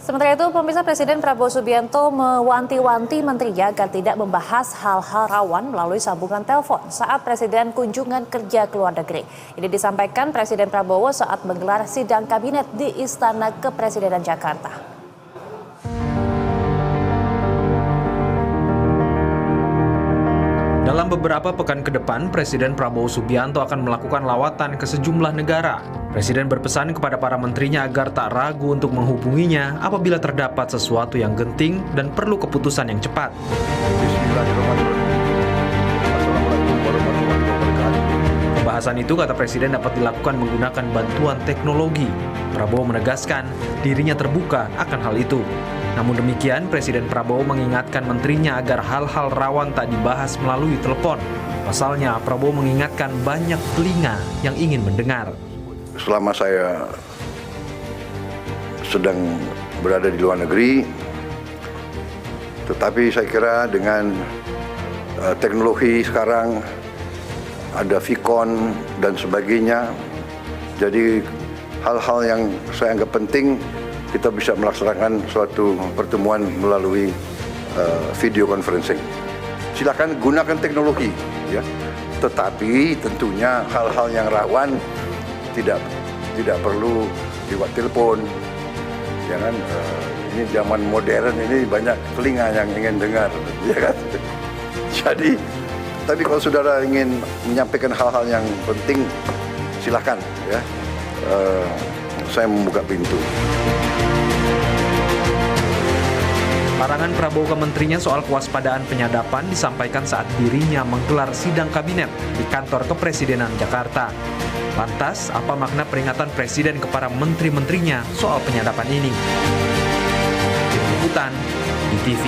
Sementara itu, pemirsa, Presiden Prabowo Subianto mewanti-wanti menterinya agar tidak membahas hal-hal rawan melalui sambungan telepon saat Presiden kunjungan kerja ke luar negeri. Ini disampaikan Presiden Prabowo saat menggelar sidang kabinet di Istana Kepresidenan Jakarta. Dalam beberapa pekan ke depan, Presiden Prabowo Subianto akan melakukan lawatan ke sejumlah negara. Presiden berpesan kepada para menterinya agar tak ragu untuk menghubunginya apabila terdapat sesuatu yang genting dan perlu keputusan yang cepat. Pembahasan itu, kata Presiden, dapat dilakukan menggunakan bantuan teknologi. Prabowo menegaskan dirinya terbuka akan hal itu. Namun demikian, Presiden Prabowo mengingatkan menterinya agar hal-hal rawan tak dibahas melalui telepon. Pasalnya, Prabowo mengingatkan banyak telinga yang ingin mendengar. Selama saya sedang berada di luar negeri, tetapi saya kira dengan teknologi sekarang, ada Vicon dan sebagainya, jadi hal-hal yang saya anggap penting, kita bisa melaksanakan suatu pertemuan melalui video conferencing. Silakan gunakan teknologi, ya. Tetapi tentunya hal-hal yang rawan tidak perlu lewat telepon. Jangan ini zaman modern ini banyak telinga yang ingin dengar, ya kan? Jadi, tapi kalau saudara ingin menyampaikan hal-hal yang penting, silakan, ya. Saya membuka pintu. Larangan Prabowo ke menterinya soal kewaspadaan penyadapan disampaikan saat dirinya menggelar sidang kabinet di kantor Kepresidenan Jakarta. Lantas, apa makna peringatan Presiden kepada menteri-menterinya soal penyadapan ini? Tim Liputan di TV.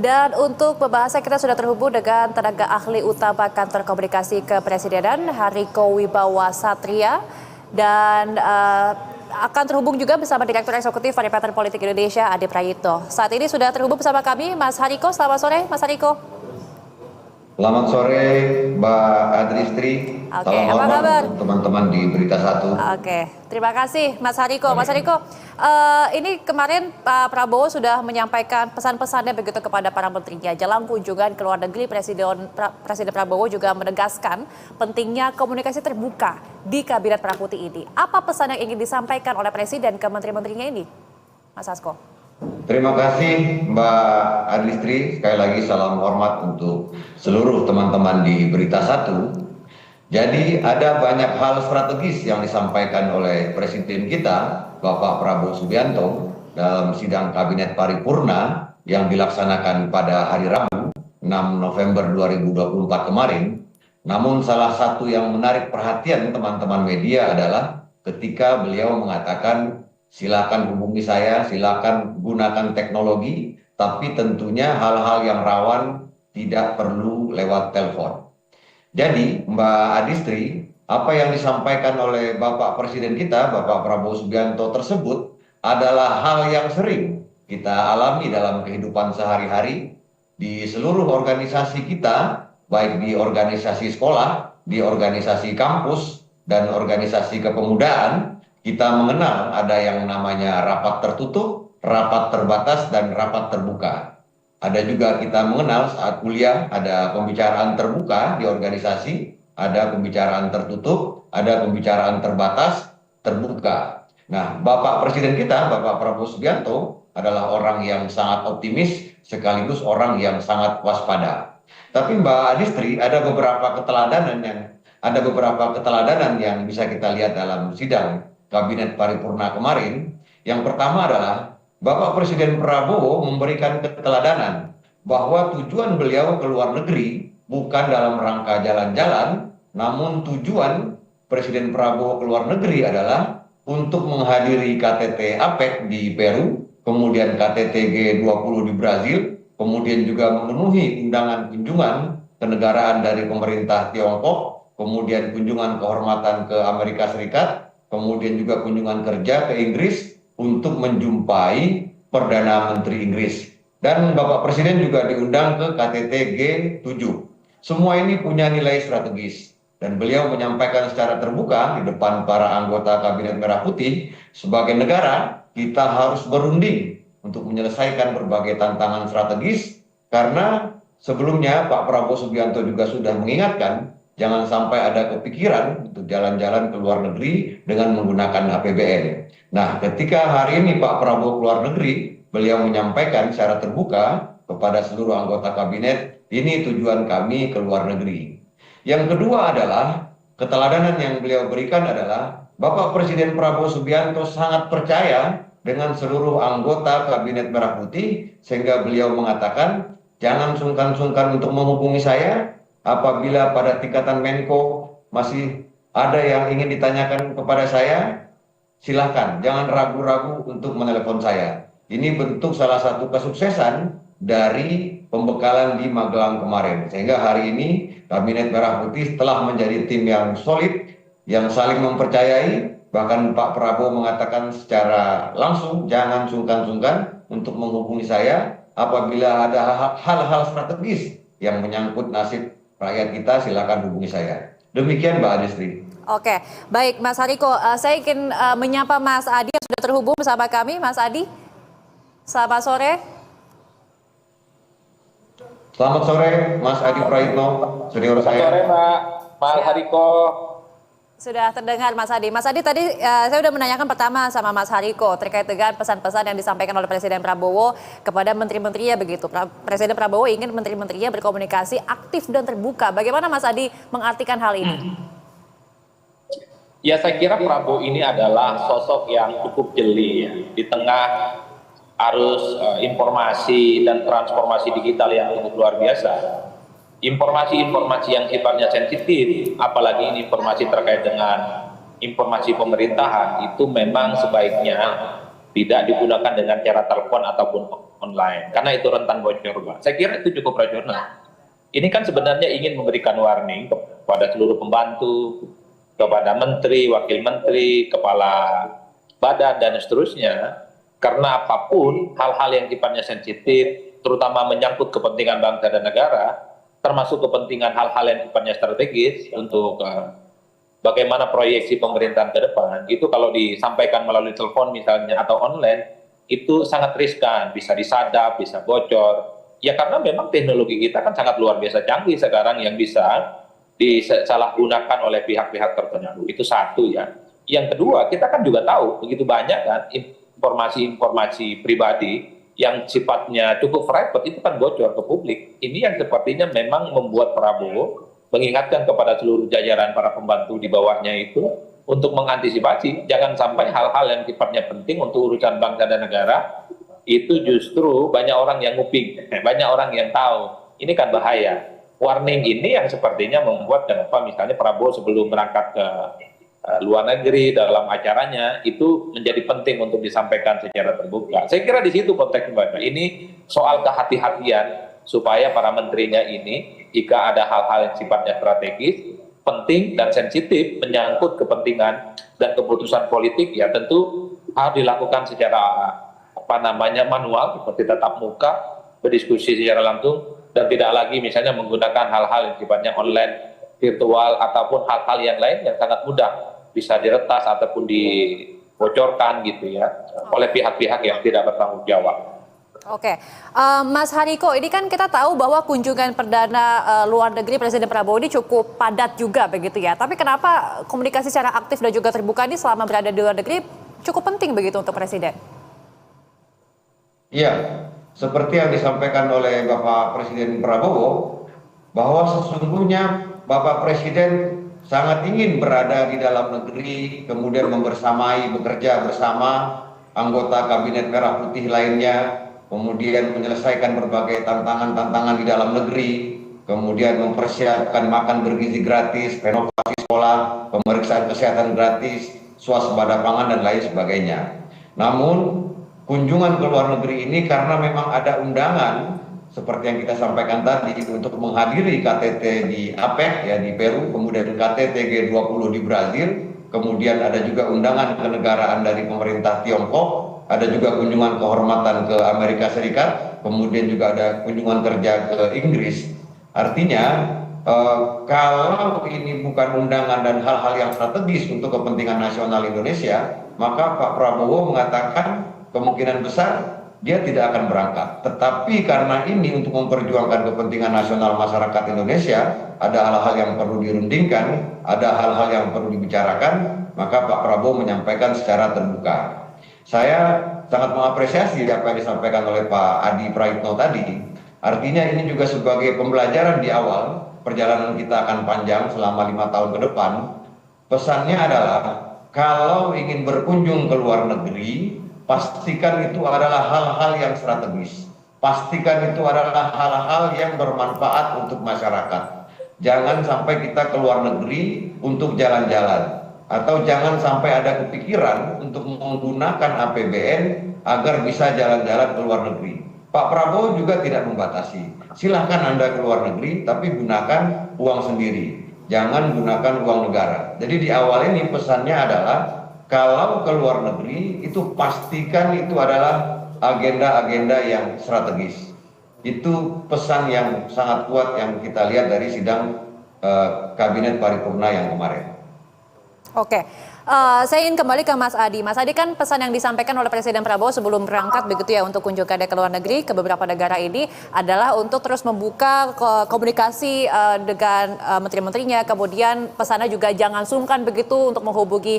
Dan untuk pembahasan, kita sudah terhubung dengan tenaga ahli utama Kantor Komunikasi Kepresidenan, Hariko Wibawa Satria, dan akan terhubung juga bersama Direktur Eksekutif Paripatan Politik Indonesia, Ade Prayitno. Saat ini sudah terhubung bersama kami, Mas Hariko. Selamat sore, Mas Hariko. Selamat sore, Mbak Adristri. Salam hormat untuk teman-teman di Berita Satu. Oke, terima kasih Mas Hariko. Mas Hariko, ini kemarin Pak Prabowo sudah menyampaikan pesan-pesannya begitu kepada para menterinya. Jelang kunjungan ke luar negeri, Presiden Prabowo juga menegaskan pentingnya komunikasi terbuka di Kabinet Merah Putih ini. Apa pesan yang ingin disampaikan oleh Presiden ke menteri-menterinya ini, Mas Hasko? Terima kasih Mbak Adristri. Sekali lagi salam hormat untuk seluruh teman-teman di Berita Satu. Jadi ada banyak hal strategis yang disampaikan oleh Presiden kita, Bapak Prabowo Subianto, dalam sidang Kabinet Paripurna yang dilaksanakan pada hari Rabu 6 November 2024 kemarin. Namun salah satu yang menarik perhatian teman-teman media adalah ketika beliau mengatakan, silakan hubungi saya, silakan gunakan teknologi, tapi tentunya hal-hal yang rawan tidak perlu lewat telepon. Jadi Mbak Adistri, apa yang disampaikan oleh Bapak Presiden kita, Bapak Prabowo Subianto tersebut adalah hal yang sering kita alami dalam kehidupan sehari-hari di seluruh organisasi kita, baik di organisasi sekolah, di organisasi kampus, dan organisasi kepemudaan. Kita mengenal ada yang namanya rapat tertutup, rapat terbatas, dan rapat terbuka. Ada juga kita mengenal saat kuliah ada pembicaraan terbuka di organisasi, ada pembicaraan tertutup, ada pembicaraan terbatas, terbuka. Nah, Bapak Presiden kita, Bapak Prabowo Subianto adalah orang yang sangat optimis sekaligus orang yang sangat waspada. Tapi Mbak Adistri, ada beberapa keteladanan yang bisa kita lihat dalam sidang Kabinet Paripurna kemarin. Yang pertama adalah Bapak Presiden Prabowo memberikan keteladanan bahwa tujuan beliau ke luar negeri bukan dalam rangka jalan-jalan, namun tujuan Presiden Prabowo ke luar negeri adalah untuk menghadiri KTT APEC di Peru, kemudian KTT G20 di Brazil, kemudian juga memenuhi undangan kunjungan kenegaraan dari pemerintah Tiongkok, kemudian kunjungan kehormatan ke Amerika Serikat, kemudian juga kunjungan kerja ke Inggris untuk menjumpai Perdana Menteri Inggris. Dan Bapak Presiden juga diundang ke KTT G7. Semua ini punya nilai strategis. dan beliau menyampaikan secara terbuka di depan para anggota Kabinet Merah Putih, sebagai negara kita harus berunding untuk menyelesaikan berbagai tantangan strategis, karena sebelumnya Pak Prabowo Subianto juga sudah mengingatkan jangan sampai ada kepikiran untuk jalan-jalan ke luar negeri dengan menggunakan APBN. Nah, ketika hari ini Pak Prabowo keluar negeri, beliau menyampaikan secara terbuka kepada seluruh anggota kabinet, ini tujuan kami ke luar negeri. Yang kedua adalah, keteladanan yang beliau berikan adalah, Bapak Presiden Prabowo Subianto sangat percaya dengan seluruh anggota Kabinet Merah Putih, sehingga beliau mengatakan, jangan sungkan-sungkan untuk menghubungi saya, apabila pada tingkatan Menko masih ada yang ingin ditanyakan kepada saya, silahkan, jangan ragu-ragu untuk menelepon saya. Ini bentuk salah satu kesuksesan dari pembekalan di Magelang kemarin, sehingga hari ini Kabinet Merah Putih telah menjadi tim yang solid, yang saling mempercayai. Bahkan Pak Prabowo mengatakan secara langsung, jangan sungkan-sungkan untuk menghubungi saya apabila ada hal-hal strategis yang menyangkut nasib rakyat kita, silakan hubungi saya. Demikian Mbak Adistri. Oke, baik Mas Hariko, saya ingin menyapa Mas Adi yang sudah terhubung bersama kami. Mas Adi, selamat sore. Selamat sore, Mas Adi Praitno, senior saya. Selamat sore, Mas Hariko. Sudah terdengar Mas Adi. Mas Adi, tadi saya sudah menanyakan pertama sama Mas Hariko terkait dengan pesan-pesan yang disampaikan oleh Presiden Prabowo kepada menteri-menterinya begitu. Presiden Prabowo ingin menteri-menterinya berkomunikasi aktif dan terbuka. Bagaimana Mas Adi mengartikan hal ini? Ya, saya kira Prabowo ini adalah sosok yang cukup jeli ya, di tengah arus informasi dan transformasi digital yang cukup luar biasa. Informasi-informasi yang sifatnya sensitif, apalagi ini informasi terkait dengan informasi pemerintahan, itu memang sebaiknya tidak digunakan dengan cara telepon ataupun online, karena itu rentan bocor, Pak. Saya kira itu cukup rasional. Ini kan sebenarnya ingin memberikan warning kepada seluruh pembantu, kepada menteri, wakil menteri, kepala badan, dan seterusnya. Karena apapun hal-hal yang sifatnya sensitif, terutama menyangkut kepentingan bangsa dan negara, termasuk kepentingan hal-hal yang sifatnya strategis untuk bagaimana proyeksi pemerintahan ke depan, itu kalau disampaikan melalui telepon misalnya atau online, itu sangat riskan, bisa disadap, bisa bocor. Ya karena memang teknologi kita kan sangat luar biasa canggih sekarang yang bisa disalahgunakan oleh pihak-pihak tertentu. Itu satu ya. Yang kedua, kita kan juga tahu begitu banyak kan informasi-informasi pribadi yang sifatnya cukup private itu kan bocor ke publik. Ini yang sepertinya memang membuat Prabowo mengingatkan kepada seluruh jajaran para pembantu di bawahnya itu untuk mengantisipasi jangan sampai hal-hal yang sifatnya penting untuk urusan bangsa dan negara itu justru banyak orang yang nguping, banyak orang yang tahu. Ini kan bahaya. Warning ini yang sepertinya membuat kenapa misalnya Prabowo sebelum berangkat ke luar negeri dalam acaranya itu menjadi penting untuk disampaikan secara terbuka. Saya kira di situ konteksnya Bapak. Ini soal kehati-hatian supaya para menterinya ini jika ada hal-hal yang sifatnya strategis, penting dan sensitif menyangkut kepentingan dan keputusan politik, ya tentu harus dilakukan secara manual seperti tatap muka, berdiskusi secara langsung, dan tidak lagi misalnya menggunakan hal-hal yang sifatnya online, virtual, ataupun hal-hal yang lain yang sangat mudah bisa diretas ataupun dibocorkan gitu ya oleh pihak-pihak yang tidak bertanggung jawab. Oke, Mas Hariko, ini kan kita tahu bahwa kunjungan perdana luar negeri Presiden Prabowo ini cukup padat juga begitu ya. Tapi kenapa komunikasi secara aktif dan juga terbuka ini selama berada di luar negeri cukup penting begitu untuk Presiden? Iya, seperti yang disampaikan oleh Bapak Presiden Prabowo, bahwa sesungguhnya Bapak Presiden sangat ingin berada di dalam negeri, kemudian membersamai, bekerja bersama anggota Kabinet Merah Putih lainnya, kemudian menyelesaikan berbagai tantangan-tantangan di dalam negeri, kemudian mempersiapkan makan bergizi gratis, renovasi sekolah, pemeriksaan kesehatan gratis, swasembada pangan, dan lain sebagainya. Namun, kunjungan ke luar negeri ini karena memang ada undangan seperti yang kita sampaikan tadi untuk menghadiri KTT di APEC ya di Peru, kemudian KTT G20 di Brazil, kemudian ada juga undangan kenegaraan dari pemerintah Tiongkok, ada juga kunjungan kehormatan ke Amerika Serikat, kemudian juga ada kunjungan kerja ke Inggris. Artinya kalau ini bukan undangan dan hal-hal yang strategis untuk kepentingan nasional Indonesia, maka Pak Prabowo mengatakan kemungkinan besar dia tidak akan berangkat. Tetapi karena ini untuk memperjuangkan kepentingan nasional masyarakat Indonesia, ada hal-hal yang perlu dirundingkan, ada hal-hal yang perlu dibicarakan, maka Pak Prabowo menyampaikan secara terbuka. Saya sangat mengapresiasi apa yang disampaikan oleh Pak Adi Praitno tadi. Artinya ini juga sebagai pembelajaran di awal, perjalanan kita akan panjang selama 5 tahun ke depan. Pesannya adalah kalau ingin berkunjung ke luar negeri, pastikan itu adalah hal-hal yang strategis. Pastikan itu adalah hal-hal yang bermanfaat untuk masyarakat. Jangan sampai kita ke luar negeri untuk jalan-jalan. Atau jangan sampai ada kepikiran untuk menggunakan APBN agar bisa jalan-jalan ke luar negeri. Pak Prabowo juga tidak membatasi. Silahkan Anda ke luar negeri, tapi gunakan uang sendiri. Jangan gunakan uang negara. Jadi di awal ini pesannya adalah, kalau ke luar negeri, itu pastikan itu adalah agenda-agenda yang strategis. Itu pesan yang sangat kuat yang kita lihat dari sidang Kabinet Paripurna yang kemarin. Oke, saya ingin kembali ke Mas Adi. Mas Adi, kan pesan yang disampaikan oleh Presiden Prabowo sebelum berangkat begitu ya untuk kunjungan ke luar negeri ke beberapa negara ini adalah untuk terus membuka komunikasi dengan menteri-menterinya. Kemudian pesannya juga jangan sungkan begitu untuk menghubungi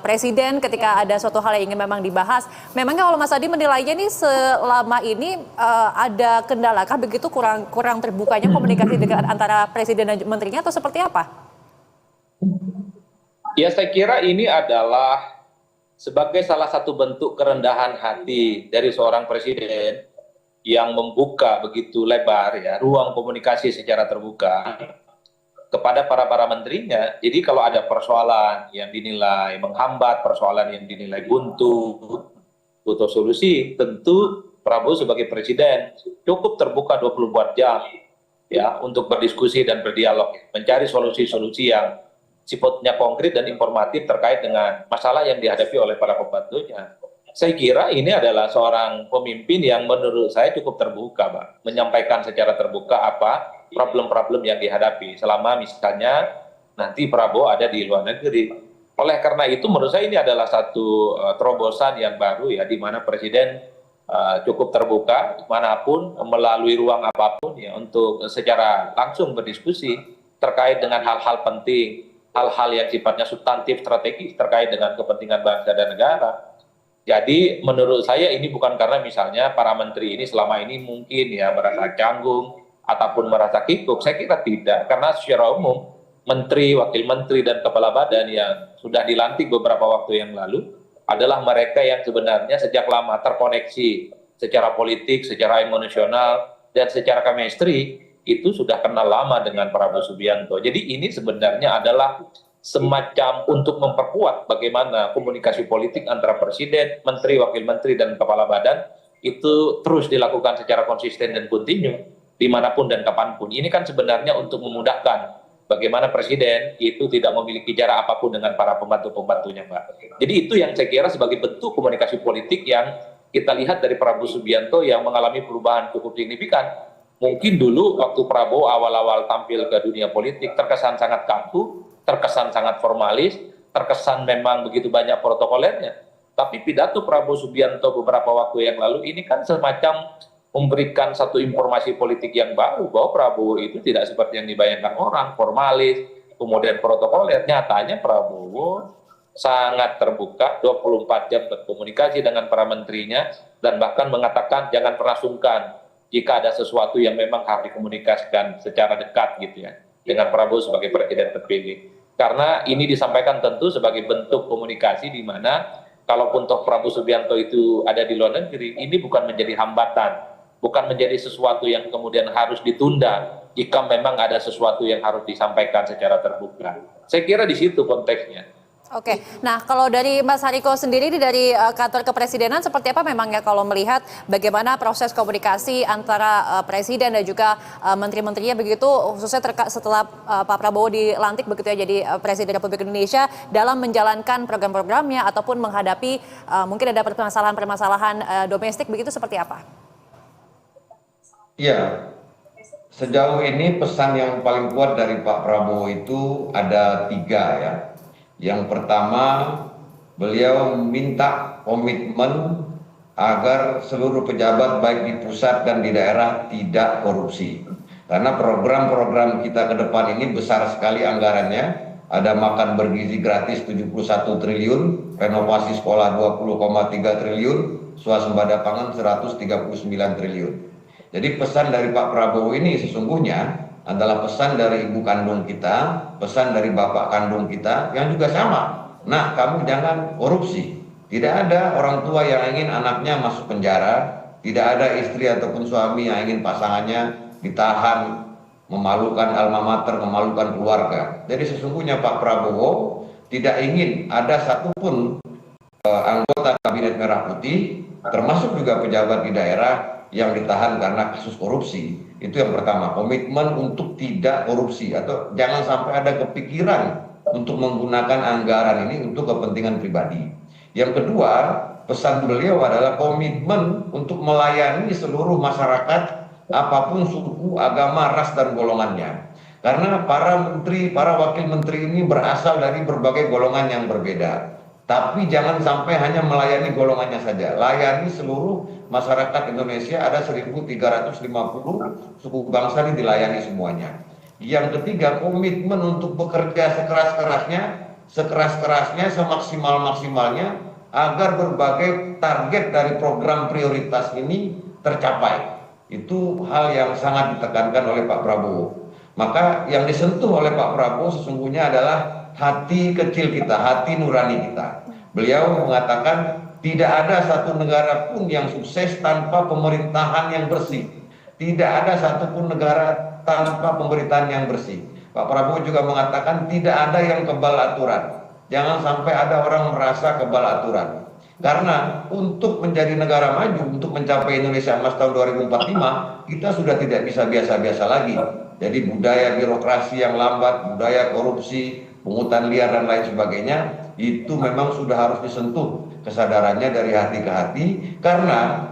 Presiden ketika ada suatu hal yang ingin memang dibahas. Memangnya kalau Mas Adi menilainya ini selama ini ada kendalakah begitu kurang terbukanya komunikasi dengan antara Presiden dan menterinya atau seperti apa? Ya, saya kira ini adalah sebagai salah satu bentuk kerendahan hati dari seorang presiden yang membuka begitu lebar ya ruang komunikasi secara terbuka kepada para menterinya. Jadi kalau ada persoalan yang dinilai menghambat, persoalan yang dinilai buntu, butuh solusi, tentu Prabowo sebagai presiden cukup terbuka 24 jam ya untuk berdiskusi dan berdialog, mencari solusi-solusi yang sifatnya konkret dan informatif terkait dengan masalah yang dihadapi oleh para pembantunya. Saya kira ini adalah seorang pemimpin yang menurut saya cukup terbuka, Pak, menyampaikan secara terbuka apa problem-problem yang dihadapi selama misalnya nanti Prabowo ada di luar negeri. Oleh karena itu menurut saya ini adalah satu terobosan yang baru ya, di mana Presiden cukup terbuka dimanapun melalui ruang apapun ya untuk secara langsung berdiskusi terkait dengan hal-hal penting, hal-hal yang sifatnya substantif strategis terkait dengan kepentingan bangsa dan negara. Jadi menurut saya ini bukan karena misalnya para menteri ini selama ini mungkin ya merasa canggung ataupun merasa kikuk. Saya kira tidak, karena secara umum menteri, wakil menteri dan kepala badan yang sudah dilantik beberapa waktu yang lalu adalah mereka yang sebenarnya sejak lama terkoneksi secara politik, secara emosional dan secara chemistry itu sudah kenal lama dengan Prabowo Subianto. Jadi ini sebenarnya adalah semacam untuk memperkuat bagaimana komunikasi politik antara presiden, menteri, wakil menteri, dan kepala badan itu terus dilakukan secara konsisten dan kontinu dimanapun dan kapanpun. Ini kan sebenarnya untuk memudahkan bagaimana presiden itu tidak memiliki jarak apapun dengan para pembantu-pembantunya, Pak. Jadi itu yang saya kira sebagai bentuk komunikasi politik yang kita lihat dari Prabowo Subianto yang mengalami perubahan cukup signifikan. Mungkin dulu waktu Prabowo awal-awal tampil ke dunia politik terkesan sangat kaku, terkesan sangat formalis, terkesan memang begitu banyak protokolernya. Tapi pidato Prabowo Subianto beberapa waktu yang lalu ini kan semacam memberikan satu informasi politik yang baru bahwa Prabowo itu tidak seperti yang dibayangkan orang, formalis, kemudian protokoler. Nyatanya Prabowo sangat terbuka, 24 jam berkomunikasi dengan para menterinya dan bahkan mengatakan jangan pernah sungkan jika ada sesuatu yang memang harus dikomunikasikan secara dekat gitu ya dengan Prabowo sebagai presiden terpilih. Karena ini disampaikan tentu sebagai bentuk komunikasi di mana kalaupun toh Prabowo Subianto itu ada di luar negeri, ini bukan menjadi hambatan, bukan menjadi sesuatu yang kemudian harus ditunda jika memang ada sesuatu yang harus disampaikan secara terbuka. Saya kira di situ konteksnya. Oke, nah kalau dari Mas Hariko sendiri dari kantor kepresidenan seperti apa memang ya kalau melihat bagaimana proses komunikasi antara presiden dan juga menteri-menterinya begitu khususnya setelah Pak Prabowo dilantik begitu ya jadi Presiden Republik Indonesia dalam menjalankan program-programnya ataupun menghadapi mungkin ada permasalahan-permasalahan domestik begitu seperti apa? Iya, Sejauh ini pesan yang paling kuat dari Pak Prabowo itu ada 3 ya. Yang pertama, beliau minta komitmen agar seluruh pejabat baik di pusat dan di daerah tidak korupsi. Karena program-program kita ke depan ini besar sekali anggarannya. Ada makan bergizi gratis 71 triliun, renovasi sekolah 20,3 triliun, swasembada pangan 139 triliun. Jadi pesan dari Pak Prabowo ini sesungguhnya adalah pesan dari ibu kandung kita, pesan dari bapak kandung kita yang juga sama. Nah, kamu jangan korupsi. Tidak ada orang tua yang ingin anaknya masuk penjara, tidak ada istri ataupun suami yang ingin pasangannya ditahan, memalukan alma mater, memalukan keluarga. Jadi sesungguhnya Pak Prabowo tidak ingin ada satupun anggota Kabinet Merah Putih, termasuk juga pejabat di daerah yang ditahan karena kasus korupsi. Itu yang pertama, komitmen untuk tidak korupsi atau jangan sampai ada kepikiran untuk menggunakan anggaran ini untuk kepentingan pribadi. Yang kedua, pesan beliau adalah komitmen untuk melayani seluruh masyarakat apapun suku, agama, ras dan golongannya. Karena para menteri, para wakil menteri ini berasal dari berbagai golongan yang berbeda. Tapi jangan sampai hanya melayani golongannya saja. Layani seluruh masyarakat Indonesia, ada 1.350 suku bangsa ini dilayani semuanya. Yang ketiga, komitmen untuk bekerja sekeras-kerasnya, semaksimal-maksimalnya agar berbagai target dari program prioritas ini tercapai. Itu hal yang sangat ditekankan oleh Pak Prabowo. Maka yang disentuh oleh Pak Prabowo sesungguhnya adalah hati kecil kita, hati nurani kita. Beliau mengatakan tidak ada satu negara pun yang sukses tanpa pemerintahan yang bersih. Tidak ada satupun negara tanpa pemerintahan yang bersih. Pak Prabowo juga mengatakan tidak ada yang kebal aturan. Jangan sampai ada orang merasa kebal aturan. Karena untuk menjadi negara maju, untuk mencapai Indonesia Emas tahun 2045, kita sudah tidak bisa biasa-biasa lagi. Jadi budaya birokrasi yang lambat, budaya korupsi, pungutan liar dan lain sebagainya, itu memang sudah harus disentuh kesadarannya dari hati ke hati. Karena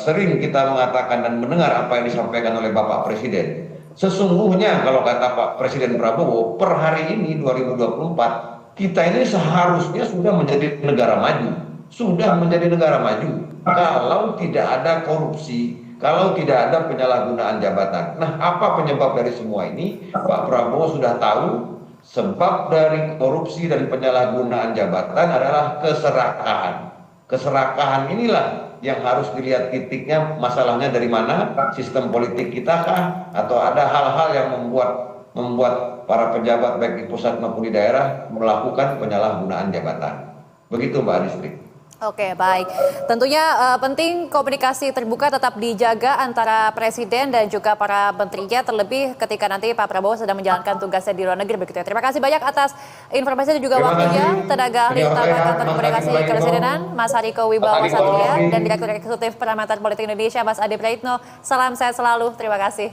sering kita mengatakan dan mendengar apa yang disampaikan oleh Bapak Presiden. Sesungguhnya kalau kata Pak Presiden Prabowo, per hari ini 2024, kita ini seharusnya sudah menjadi negara maju. Sudah menjadi negara maju kalau tidak ada korupsi, kalau tidak ada penyalahgunaan jabatan. Nah, apa penyebab dari semua ini? Pak Prabowo sudah tahu sebab dari korupsi dan penyalahgunaan jabatan adalah keserakahan. Keserakahan inilah yang harus dilihat titiknya, masalahnya dari mana, sistem politik kita kah, atau ada hal-hal yang membuat para pejabat baik di pusat maupun di daerah melakukan penyalahgunaan jabatan. Begitu Mbak Adistri. Oke, baik. Tentunya penting komunikasi terbuka tetap dijaga antara Presiden dan juga para menterinya, terlebih ketika nanti Pak Prabowo sedang menjalankan tugasnya di luar negeri begitu ya. Terima kasih banyak atas informasi dan juga waktunya, tenaga ahli utama Kantor Komunikasi Kepresidenan, Mas Hariko Wibawa Satria, dan Direktur Eksekutif Pengamatan Politik Indonesia, Mas Ade Praitno. Salam sehat selalu, terima kasih.